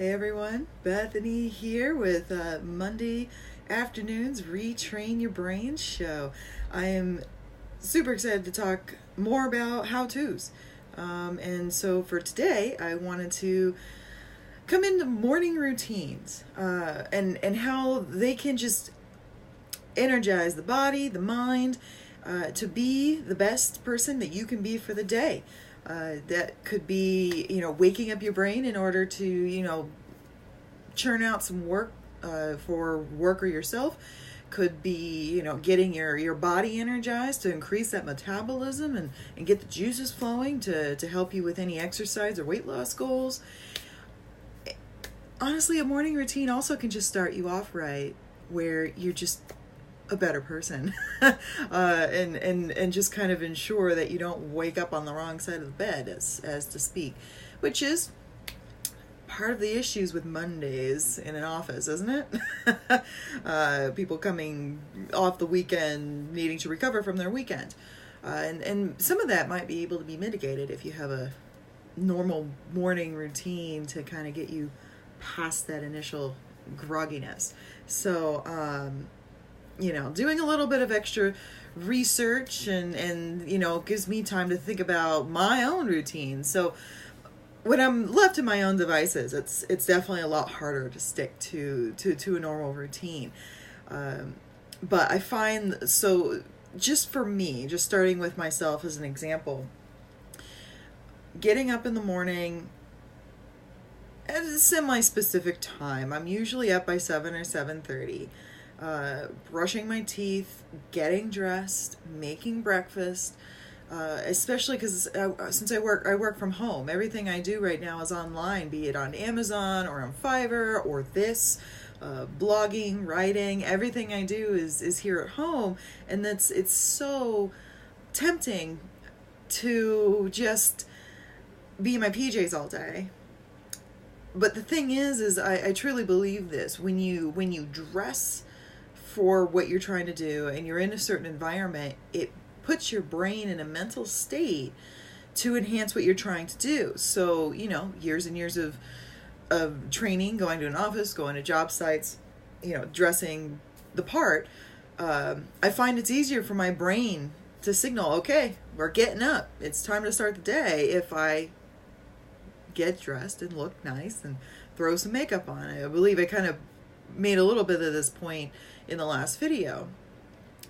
Hey everyone, Bethany here with Monday afternoon's Retrain Your Brain show. I am super excited to talk more about how-tos. And so for today, I wanted to come into morning routines and how they can just energize the body, the mind, to be the best person that you can be for the day. That could be, waking up your brain in order to, churn out some work for work or yourself. Could be, getting your body energized to increase that metabolism and get the juices flowing to help you with any exercise or weight loss goals. Honestly, a morning routine also can just start you off right, where you're just a better person and just kind of ensure that you don't wake up on the wrong side of the bed, as to speak, which is part of the issues with Mondays in an office, isn't it? People coming off the weekend needing to recover from their weekend, and some of that might be able to be mitigated if you have a normal morning routine to kind of get you past that initial grogginess. So doing a little bit of extra research and gives me time to think about my own routine. So when I'm left to my own devices, it's definitely a lot harder to stick to a normal routine. But I find, so just for me, just starting with myself as an example, getting up in the morning at a semi-specific time. I'm usually up by 7 or 7:30. Brushing my teeth, getting dressed, making breakfast, especially because since I work from home, everything I do right now is online, be it on Amazon or on Fiverr or blogging, writing. Everything I do is here at home, and it's so tempting to just be in my PJs all day. But the thing is I truly believe this: when you dress for what you're trying to do and you're in a certain environment, it puts your brain in a mental state to enhance what you're trying to do. So, years and years of training, going to an office, going to job sites, dressing the part, I find it's easier for my brain to signal, okay, we're getting up. It's time to start the day if I get dressed and look nice and throw some makeup on. I believe I kind of made a little bit of this point in the last video.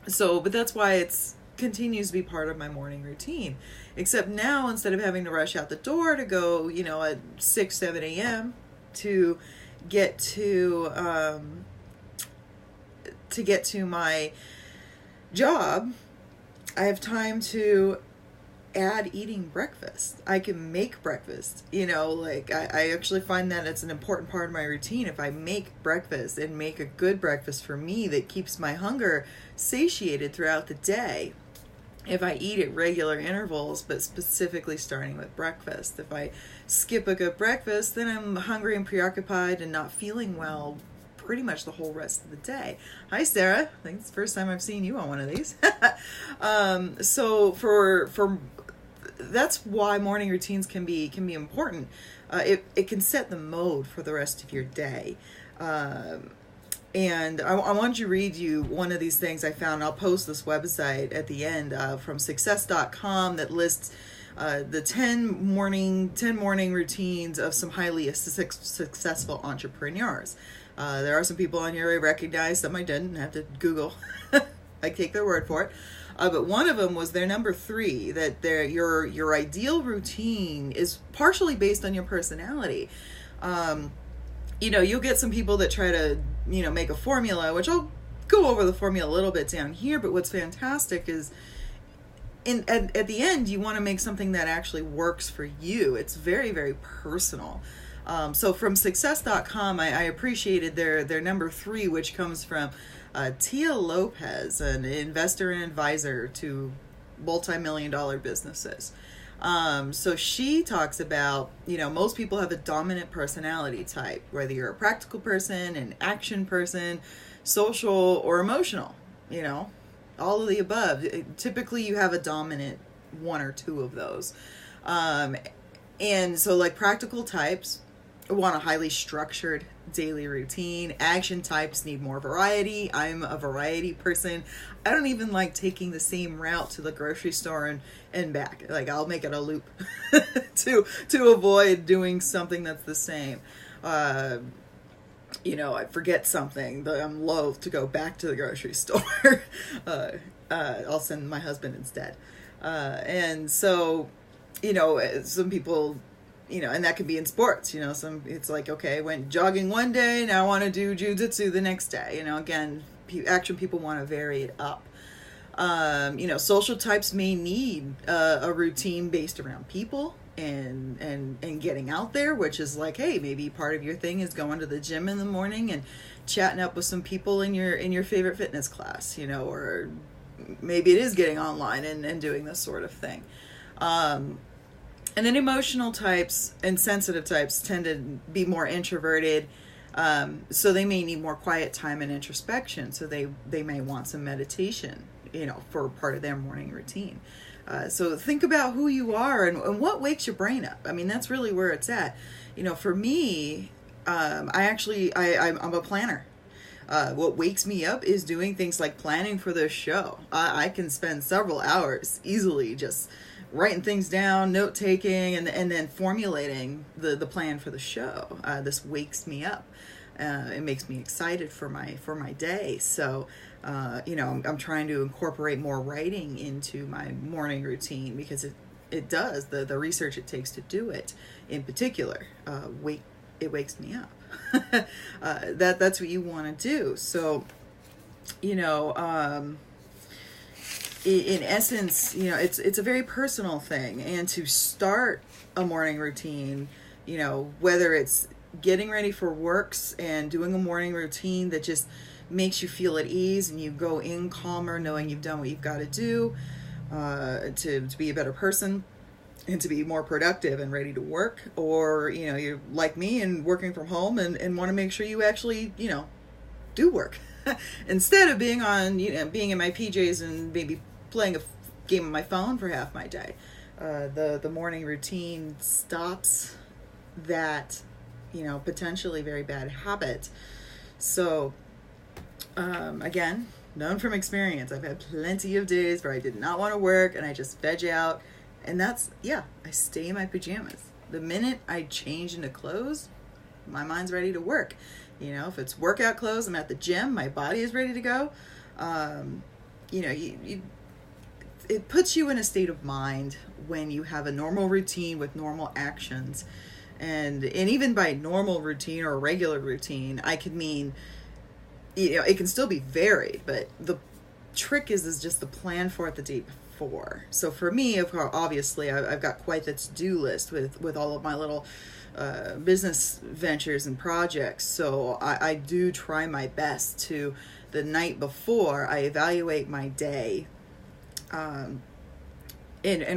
So, but that's why it's continues to be part of my morning routine. Except now, instead of having to rush out the door to go, at 6, 7 a.m. to get to my job, I have time to add eating breakfast. I can make breakfast, I actually find that it's an important part of my routine. If I make breakfast and make a good breakfast for me that keeps my hunger satiated throughout the day, if I eat at regular intervals, but specifically starting with breakfast. If I skip a good breakfast, then I'm hungry and preoccupied and not feeling well pretty much the whole rest of the day. Hi, Sarah. I think it's the first time I've seen you on one of these. So for that's why morning routines can be important. It can set the mode for the rest of your day. And I want to read you one of these things I found. I'll post this website at the end from success.com that lists the 10 morning routines of some highly successful entrepreneurs. There are some people on here I recognize, some I didn't have to Google. I take their word for it. But one of them was their number 3, that your ideal routine is partially based on your personality. You'll get some people that try to, make a formula, which I'll go over the formula a little bit down here. But what's fantastic is at the end, you want to make something that actually works for you. It's very, very personal. So from success.com, I appreciated their number 3, which comes from Tia Lopez, an investor and advisor to multi-million-dollar businesses. So she talks about, most people have a dominant personality type, whether you're a practical person, an action person, social, or emotional, all of the above. Typically you have a dominant one or two of those. And so like practical types want a highly structured daily routine. Action types need more variety. I'm a variety person. I don't even like taking the same route to the grocery store and back. Like, I'll make it a loop to avoid doing something that's the same. I forget something, but I'm loath to go back to the grocery store. I'll send my husband instead. And so, some people, and that could be in sports, it's like, okay, I went jogging one day, now I want to do jujitsu the next day. Again, action people want to vary it up. Social types may need a routine based around people and getting out there, which is like, hey, maybe part of your thing is going to the gym in the morning and chatting up with some people in your favorite fitness class, or maybe it is getting online and doing this sort of thing. And then emotional types and sensitive types tend to be more introverted. So they may need more quiet time and introspection. So they may want some meditation, for part of their morning routine. So think about who you are and what wakes your brain up. I mean, that's really where it's at. For me, I'm a planner. What wakes me up is doing things like planning for this show. I can spend several hours easily just writing things down, note taking, and then formulating the plan for the show. This wakes me up. It makes me excited for my day. So, I'm trying to incorporate more writing into my morning routine because it does the research it takes to do it. In particular, it wakes me up. That's what you want to do. So, in essence, it's a very personal thing. And to start a morning routine, whether it's getting ready for works and doing a morning routine that just makes you feel at ease and you go in calmer knowing you've done what you've got to do to be a better person and to be more productive and ready to work, or you're like me and working from home and want to make sure you actually do work instead of being in my PJs and maybe playing a game on my phone for half my day. The morning routine stops that potentially very bad habit. So again, known from experience, I've had plenty of days where I did not want to work and I just veg out, and I stay in my pajamas. The minute I change into clothes, my mind's ready to work. If it's workout clothes, I'm at the gym, my body is ready to go. It puts you in a state of mind when you have a normal routine with normal actions. And even by normal routine or regular routine, I could mean, it can still be varied, but the trick is just the plan for it the day before. So for me, obviously, I've got quite the to-do list with all of my little business ventures and projects. So I do try my best to, the night before, I evaluate my day and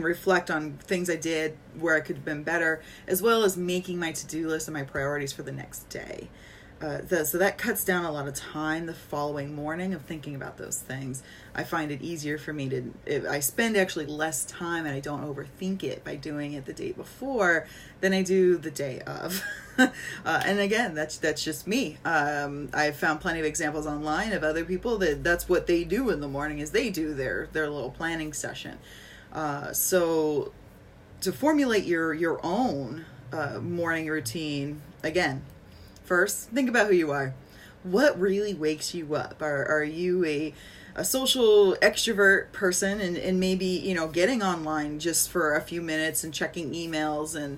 reflect on things I did where I could have been better, as well as making my to-do list and my priorities for the next day. So that cuts down a lot of time the following morning of thinking about those things. I find it easier for me I spend actually less time and I don't overthink it by doing it the day before than I do the day of. And again, that's just me. I've found plenty of examples online of other people that's what they do in the morning, is they do their little planning session. So to formulate your own morning routine, again, first, think about who you are. What really wakes you up? Are you a social extrovert person and maybe, getting online just for a few minutes and checking emails and,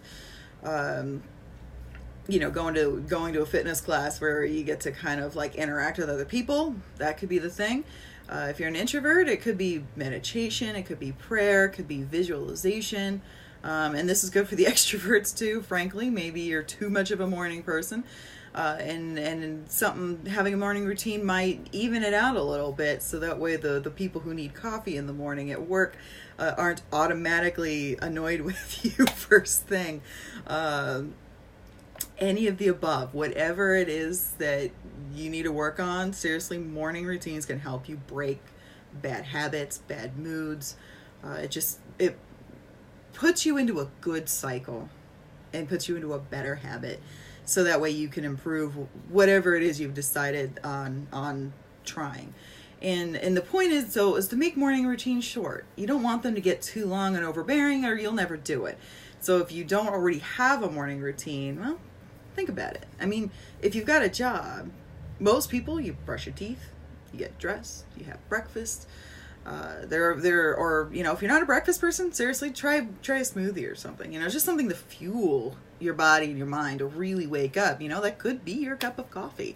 going to a fitness class where you get to kind of like interact with other people? That could be the thing. If you're an introvert, it could be meditation, it could be prayer, it could be visualization. And this is good for the extroverts too, frankly. Maybe you're too much of a morning person. And having a morning routine might even it out a little bit, so that way the people who need coffee in the morning at work aren't automatically annoyed with you first thing. Any of the above, whatever it is that you need to work on, seriously, morning routines can help you break bad habits, bad moods. It puts you into a good cycle and puts you into a better habit. so that way you can improve whatever it is you've decided on trying. And the point is to make morning routines short. You don't want them to get too long and overbearing, or you'll never do it. So if you don't already have a morning routine, well, think about it. I mean, if you've got a job, most people, you brush your teeth, you get dressed, you have breakfast. Or you know, if you're not a breakfast person, seriously, try a smoothie or something. You know, just something to fuel your body and your mind to really wake up. You know, that could be your cup of coffee.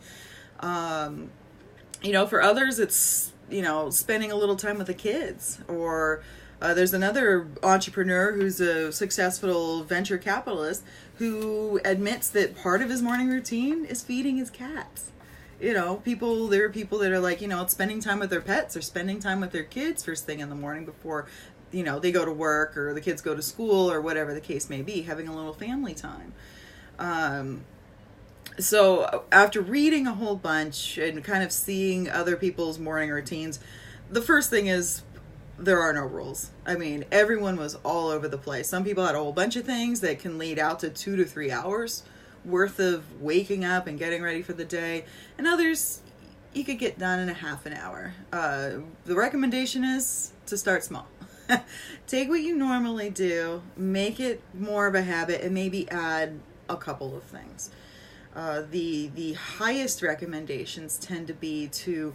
You know, for others, it's, you know, spending a little time with the kids. Or there's another entrepreneur who's a successful venture capitalist who admits that part of his morning routine is feeding his cats. You know, there are people that are like, you know, spending time with their pets or spending time with their kids first thing in the morning before, you know, they go to work or the kids go to school or whatever the case may be, having a little family time. So after reading a whole bunch and kind of seeing other people's morning routines, the first thing is there are no rules. I mean, everyone was all over the place. Some people had a whole bunch of things that can lead out to 2 to 3 hours worth of waking up and getting ready for the day, and others you could get done in a half an hour. The recommendation is to start small. Take what you normally do, make it more of a habit, and maybe add a couple of things. The highest recommendations tend to be to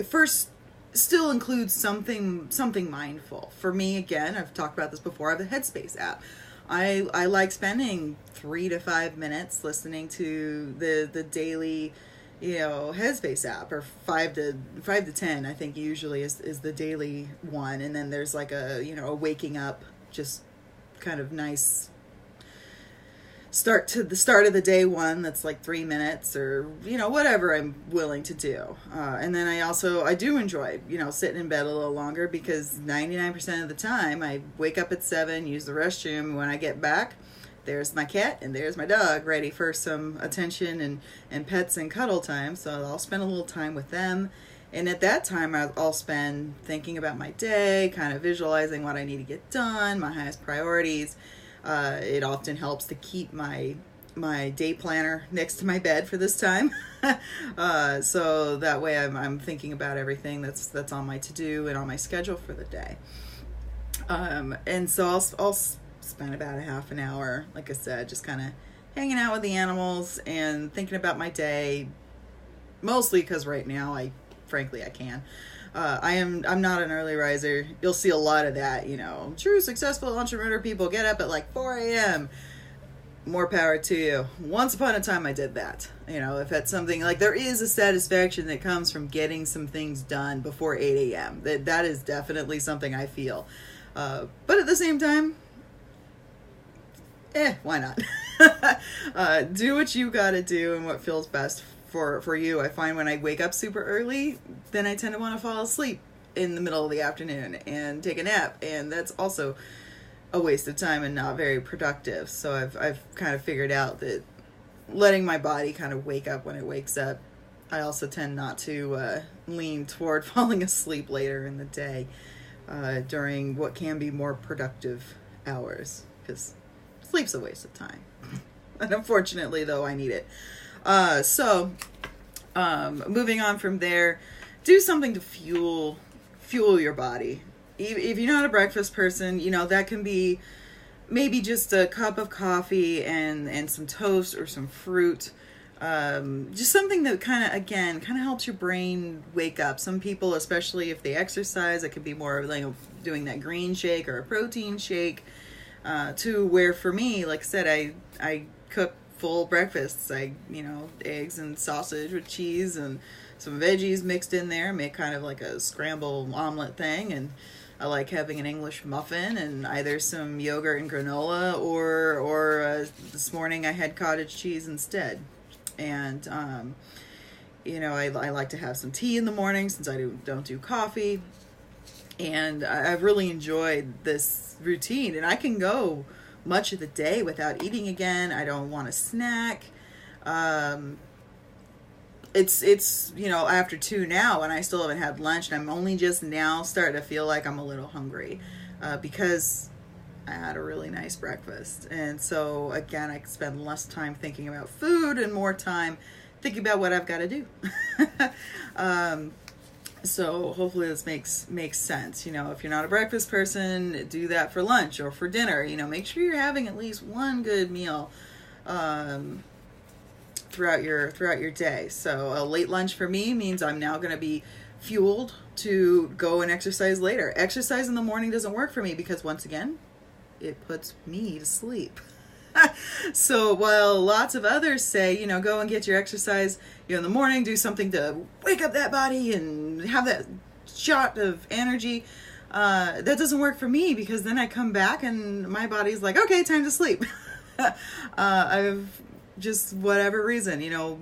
first still include something mindful. For me, again, I've talked about this before, I have the Headspace app. I like spending 3 to 5 minutes listening to the daily, you know, Headspace app, or 5 to 10, I think usually is the daily one. And then there's like a, you know, a waking up, just kind of nice start to the start of the day one that's like 3 minutes, or, you know, whatever I'm willing to do. And then I do enjoy, you know, sitting in bed a little longer, because 99% of the time I wake up at 7, use the restroom, and when I get back, there's my cat and there's my dog ready for some attention and pets and cuddle time. So I'll spend a little time with them. And at that time, I'll spend thinking about my day, kind of visualizing what I need to get done, my highest priorities. It often helps to keep my day planner next to my bed for this time. So that way I'm thinking about everything that's on my to-do and on my schedule for the day. And so I'll spend about a half an hour, like I said, just kind of hanging out with the animals and thinking about my day, mostly because right now frankly I can. I'm not an early riser. You'll see a lot of that, you know, true successful entrepreneur people get up at like 4 a.m. More power to you. Once upon a time I did that. You know, if it's something like, there is a satisfaction that comes from getting some things done before 8 a.m. That is definitely something I feel. But at the same time, why not? Do what you gotta do and what feels best for you. I find when I wake up super early, then I tend to want to fall asleep in the middle of the afternoon and take a nap, and that's also a waste of time and not very productive. So I've kind of figured out that letting my body kind of wake up when it wakes up. I also tend not to lean toward falling asleep later in the day during what can be more productive hours, because sleep's a waste of time. And unfortunately, though, I need it. So moving on from there, do something to fuel your body. If you're not a breakfast person, you know, that can be maybe just a cup of coffee and some toast or some fruit. Just something that kind of helps your brain wake up. Some people, especially if they exercise, it could be more like doing that green shake or a protein shake, to where for me, like I said, I cook full breakfasts. Eggs and sausage with cheese and some veggies mixed in there, make kind of like a scrambled omelet thing. And I like having an English muffin and either some yogurt and granola, or this morning I had cottage cheese instead. And I like to have some tea in the morning since I don't do coffee. And I've really enjoyed this routine, and I can go much of the day without eating again. I don't want to snack. It's after 2 now, and I still haven't had lunch, and I'm only just now starting to feel like I'm a little hungry, because I had a really nice breakfast. And so again, I spend less time thinking about food and more time thinking about what I've got to do. So hopefully this makes sense. You know, if you're not a breakfast person, do that for lunch or for dinner. You know, make sure you're having at least one good meal throughout your day. So a late lunch for me means I'm now going to be fueled to go and exercise later. Exercise in the morning doesn't work for me because, once again, it puts me to sleep. So while lots of others say, you know, go and get your exercise, you know, in the morning, do something to wake up that body and have that shot of energy, that doesn't work for me, because then I come back and my body's like, okay, time to sleep. I've just, whatever reason, you know,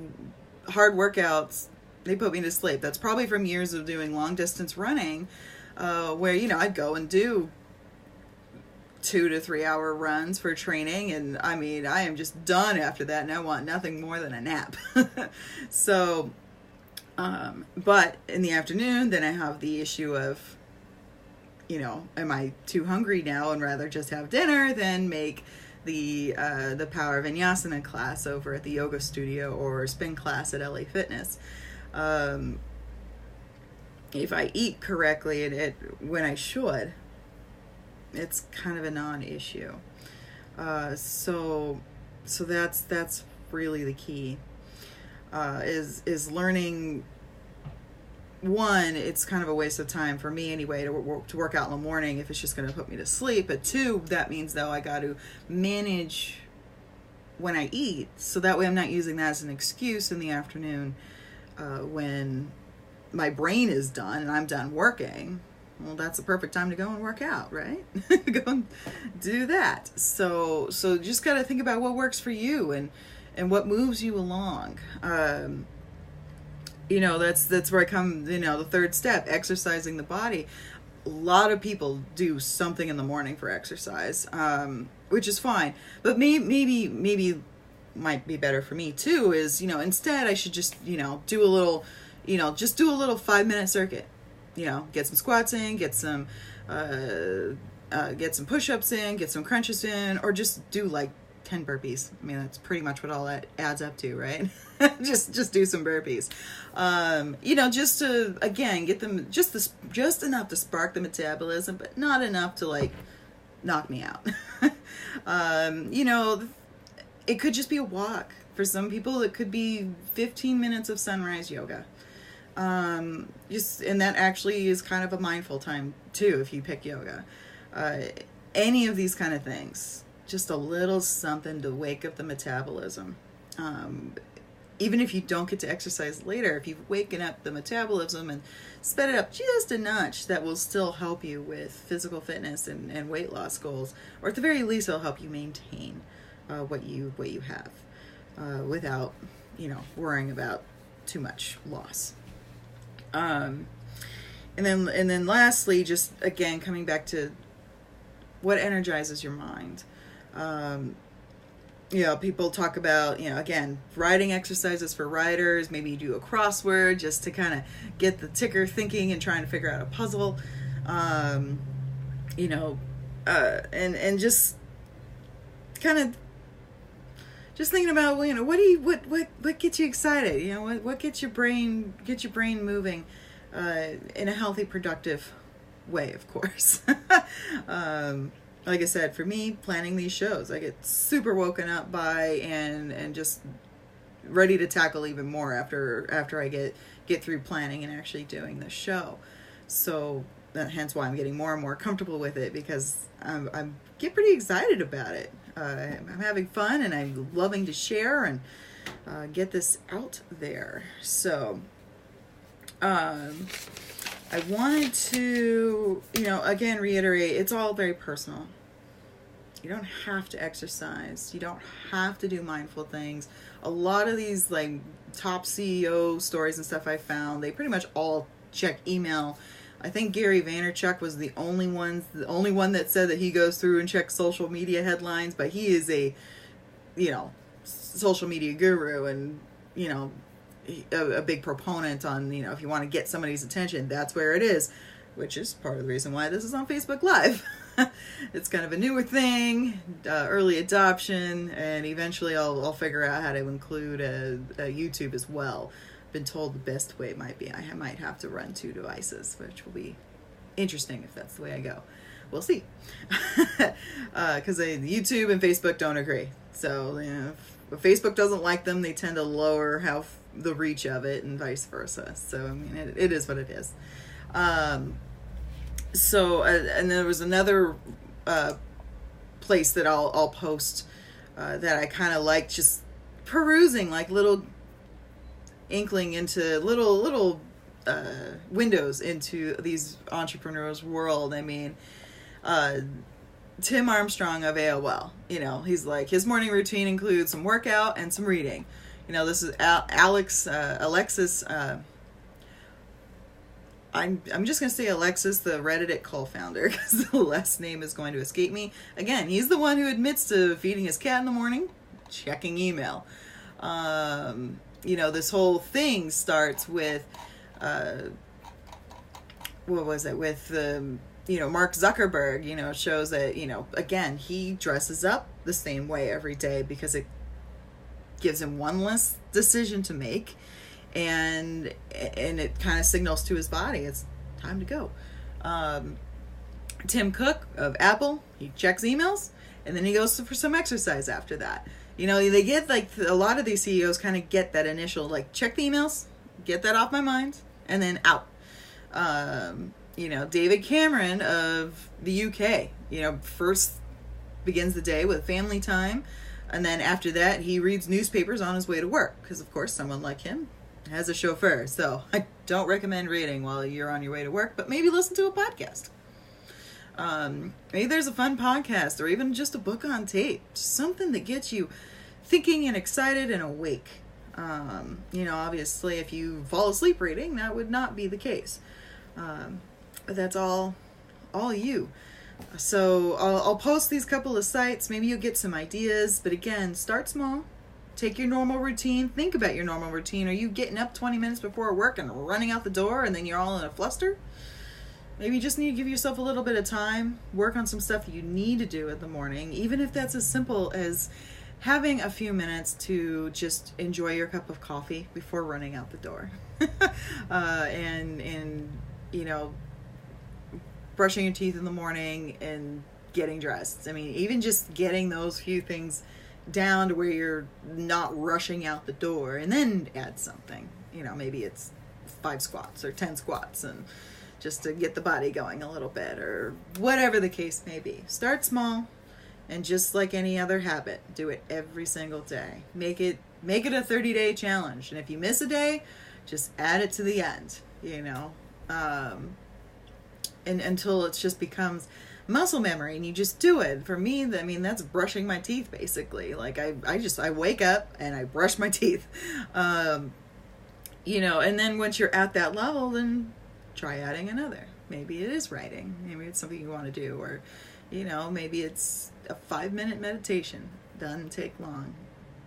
hard workouts, they put me to sleep. That's probably from years of doing long distance running, where, you know, I'd go and do 2 to 3 hour runs for training, and I mean, I am just done after that and I want nothing more than a nap. So but in the afternoon, then I have the issue of, you know, am I too hungry now and rather just have dinner than make the Power Vinyasana class over at the yoga studio or spin class at LA Fitness. If I eat correctly and when I should, it's kind of a non-issue. So that's really the key, is learning. One, it's kind of a waste of time for me anyway to work out in the morning if it's just going to put me to sleep. But two, that means though I got to manage when I eat, so that way I'm not using that as an excuse in the afternoon when my brain is done and I'm done working. Well, that's the perfect time to go and work out, right? Go and do that. So just got to think about what works for you and what moves you along. You know, that's where I come, you know, the third step, exercising the body. A lot of people do something in the morning for exercise, which is fine. But maybe might be better for me too, is, you know, instead I should just, you know, do a little 5-minute circuit. You know, get some squats in, get some push-ups in, get some crunches in, or just do like 10 burpees. I mean, that's pretty much what all that adds up to, right? just do some burpees. You know, just to, again, get them just enough to spark the metabolism, but not enough to like knock me out. You know, it could just be a walk. For some people, it could be 15 minutes of sunrise yoga. And that actually is kind of a mindful time too, if you pick yoga. Any of these kind of things, just a little something to wake up the metabolism. Even if you don't get to exercise later, if you've waken up the metabolism and sped it up just a notch, that will still help you with physical fitness and weight loss goals, or at the very least it'll help you maintain what you have without, you know, worrying about too much loss. And then lastly, just again, coming back to what energizes your mind. You know, people talk about, you know, again, writing exercises for writers. Maybe you do a crossword just to kind of get the ticker thinking and trying to figure out a puzzle. You know, and just kind of just thinking about, you know, what gets you excited? You know, what gets your brain moving in a healthy, productive way, of course. Like I said, for me, planning these shows, I get super woken up by and just ready to tackle even more after I get through planning and actually doing the show. So hence why I'm getting more and more comfortable with it, because I'm get pretty excited about it. I'm having fun and I'm loving to share and get this out there. So I wanted to, you know, again, reiterate, it's all very personal. You don't have to exercise. You don't have to do mindful things. A lot of these like top CEO stories and stuff I found, they pretty much all check email. I think Gary Vaynerchuk was the only one that said that he goes through and checks social media headlines, but he is a, you know, social media guru and, you know, a big proponent on, you know, if you want to get somebody's attention, that's where it is, which is part of the reason why this is on Facebook Live. It's kind of a newer thing, early adoption, and eventually I'll figure out how to include a YouTube as well. Been told the best way might be I might have to run 2 devices, which will be interesting if that's the way I go. We'll see. Because YouTube and Facebook don't agree. So if Facebook doesn't like them, they tend to lower the reach of it, and vice versa. So I mean, it is what it is. So and there was another place that I'll post that I kind of like, just perusing, like little inkling into little windows into these entrepreneurs' world. I mean, Tim Armstrong of AOL, he's like, his morning routine includes some workout and some reading. This is Alexis. I'm just going to say Alexis, the Reddit co-founder, because the last name is going to escape me. Again, he's the one who admits to feeding his cat in the morning, checking email. This whole thing starts with, what was it, with, Mark Zuckerberg, shows that, again, he dresses up the same way every day because it gives him one less decision to make. And it kind of signals to his body it's time to go. Tim Cook of Apple, he checks emails and then he goes for some exercise after that. They get, like, a lot of these CEOs kind of get that initial, like, check the emails, get that off my mind, and then out. David Cameron of the UK, first begins the day with family time, and then after that he reads newspapers on his way to work, because of course someone like him has a chauffeur. So I don't recommend reading while you're on your way to work, but maybe listen to a podcast. Maybe there's a fun podcast, or even just a book on tape, just something that gets you thinking and excited and awake. Obviously if you fall asleep reading, that would not be the case. But that's all you. So I'll post these couple of sites. Maybe you'll get some ideas, but again, start small. Take your normal routine. Think about your normal routine. Are you getting up 20 minutes before work and running out the door and then you're all in a fluster? Maybe you just need to give yourself a little bit of time. Work on some stuff that you need to do in the morning, even if that's as simple as having a few minutes to just enjoy your cup of coffee before running out the door. and brushing your teeth in the morning and getting dressed. I mean, even just getting those few things down to where you're not rushing out the door, and then add something. Maybe it's 5 squats or 10 squats, and just to get the body going a little bit, or whatever the case may be. Start small, and just like any other habit, do it every single day. Make it a 30-day challenge, and if you miss a day, just add it to the end. And until it just becomes muscle memory and you just do it. For me, I mean, that's brushing my teeth basically. Like I wake up and I brush my teeth. And then once you're at that level, then try adding another. Maybe it is writing. Maybe it's something you want to do, or maybe it's a 5-minute meditation. Doesn't take long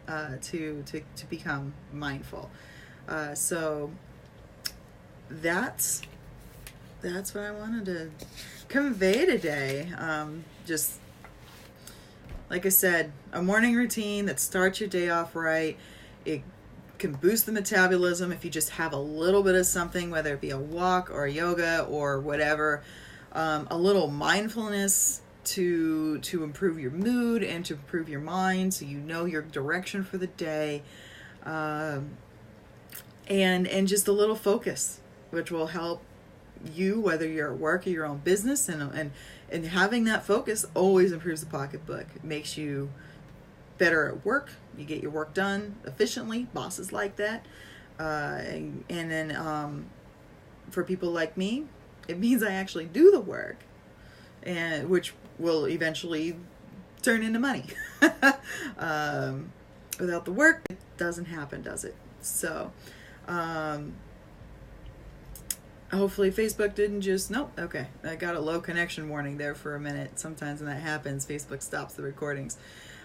to become mindful. So that's what I wanted to convey today. Just like I said, a morning routine that starts your day off right. It can boost the metabolism if you just have a little bit of something, whether it be a walk or a yoga or whatever. A little mindfulness to improve your mood and to improve your mind, so you know your direction for the day. And just a little focus, which will help you, whether you're at work or your own business, and having that focus always improves the pocketbook. It makes you better at work. You get your work done efficiently. Bosses like that. And then for people like me, it means I actually do the work, and which will eventually turn into money. Without the work, it doesn't happen, does it? So hopefully Facebook didn't just, nope, okay. I got a low connection warning there for a minute. Sometimes when that happens, Facebook stops the recordings.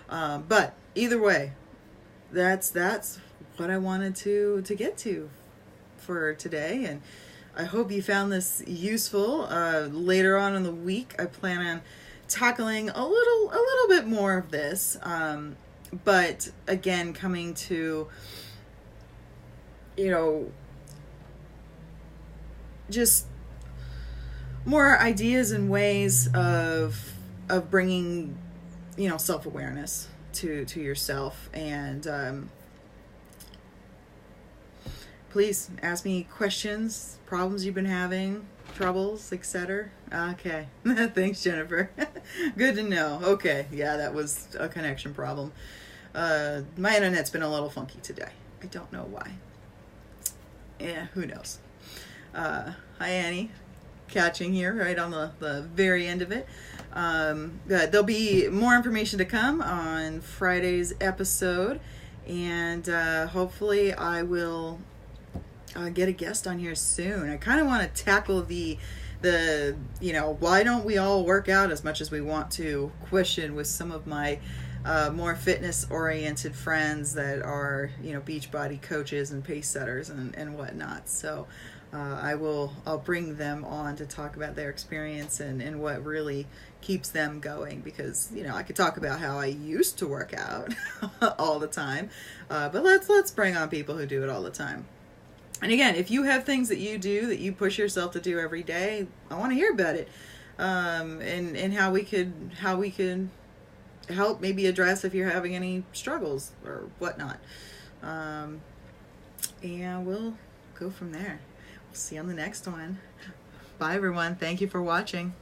But either way, that's what I wanted to get to for today. And I hope you found this useful. Later on in the week, I plan on tackling a little bit more of this, but again, coming to, you know, just more ideas and ways of bringing, you know, self-awareness to yourself. And please ask me questions, problems you've been having, troubles, etc. Okay. Thanks, Jennifer. Good to know. Okay. Yeah, that was a connection problem. My internet's been a little funky today. I don't know why. Yeah, who knows. Hi, Annie. Catching here right on the very end of it. There'll be more information to come on Friday's episode, and hopefully I will get a guest on here soon. I kind of want to tackle the you know, why don't we all work out as much as we want to question with some of my more fitness oriented friends that are, you know, Beachbody coaches and pace setters and whatnot. So I'll bring them on to talk about their experience and what really keeps them going, because, you know, I could talk about how I used to work out all the time, but let's bring on people who do it all the time. And again, if you have things that you do that you push yourself to do every day, I want to hear about it, and how we could help maybe address if you're having any struggles or whatnot, and we'll go from there. See you on the next one. Bye, everyone. Thank you for watching.